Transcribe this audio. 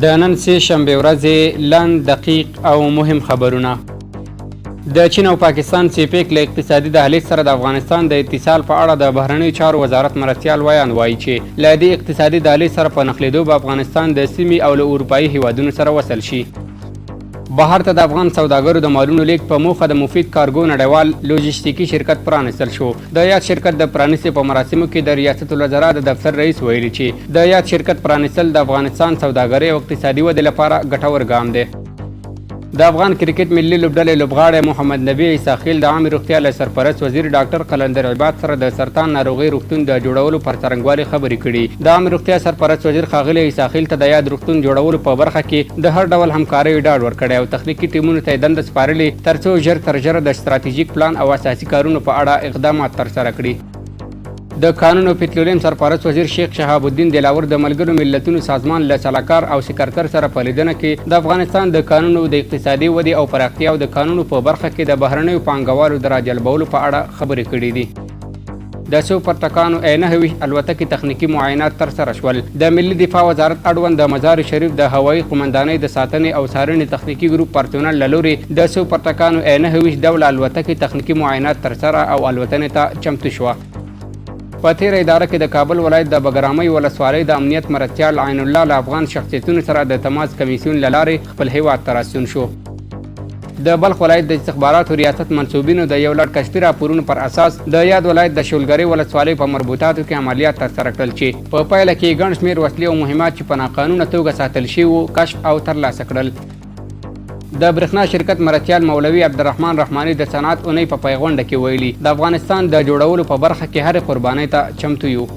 د نن سه شنبه ورځې لنډ دقیق او مهم خبرونه. د چین او پاکستان سیپیک له اقتصادي دهلیز سره د افغانستان د اتصال په اړه د بهرنیو چارو وزارت مرستیال ویان وایي چې له دې اقتصادي دهلیز سره په نښلېدو به افغانستان د سیمې او له اروپایي هیوادونو سره وصل شي. بهر ته د افغان سوداګرو د مالونو لیږد په موخه د مفید کارګو نړیوال لوجستیکي شرکت پرانستل شو. د یاد شرکت د پرانستې په مراسمو کې د ریاست الوزرا د دفتر رئیس ویلي چې د یاد شرکت پرانستل د افغانستان سوداګرۍ او اقتصادي ودې لپاره ګټور ګام دی. د افغان کرکټ ملي لوبډلې لوبغاړی محمد نبی عیساخیل د عامې روغتیا له سرپرست وزیر ډاکټر قلندر عباد سره د سرطان ناروغۍ روغتون د جوړولو پر څرنګوالي خبرې کړي. د عامې روغتیا سرپرست وزیر ښاغلي عیساخیل ته د یاد روغتون جوړولو په برخه کې د هر ډول همکارۍ ډاډ ورکړی او تخنیکي ټیمونو ته یې دنده سپارلې ترڅو ژر تر ژره د ستراتیژیک پلان او اساسي کارونو په اړه اقدامات ترسره کړي. د قانون او پټرولیم سرپرست وزیر شیخ شهاب الدین دلاور د ملګرو ملتونو سازمان له سلاکار او سکرتر سره په لیدنه کې د افغانستان د قانونو د اقتصادي ودې او پراختیا او د قانونو په برخه کې د بهرنیو پانګوالو د راجلبولو په اړه خبرې کړې دي. د سوپر ټکانو نهوي الوتکې تخنیکي معاینات ترسره شول. د ملي دفاع وزارت اړوند د مزار شریف د هوایي قومندانۍ د ساتنې او څارنې تخنیکي ګروپ پرسونل له لورې د سوپر ټکانو نهوي ډوله الوتکې تخنیکي معاینات ترسره او الوتنې ته چمتو شوه. په تیره اداره کې د کابل ولایت د بګرامۍ ولسوالۍ د امنیت مرستیال عین الله له افغان شخصیتونو سره د تماس کمیسیون له لارې خپل هیواد ته راستون شو. د بلخ ولایت د استخباراتو ریاست منصوبینو د یو لړ کشفي راپورونو پر اساس د یاد ولایت د شولګرې ولسوالۍ په مربوطاتو کې عملیات ترسره کړل چې په پایله کې ګڼ شمېر وسلې او مهمات چې په ناقانونه توګه ساتل شوي وو کشف او ترلاسه کړل. د برېښنا شرکت مرستیال مولوي عبدالرحمن رحماني د صنعت اونۍ په پیغونډه کې ویلي د افغانستان د جوړولو په برخه کې هرې قربانۍ ته چمتو یو.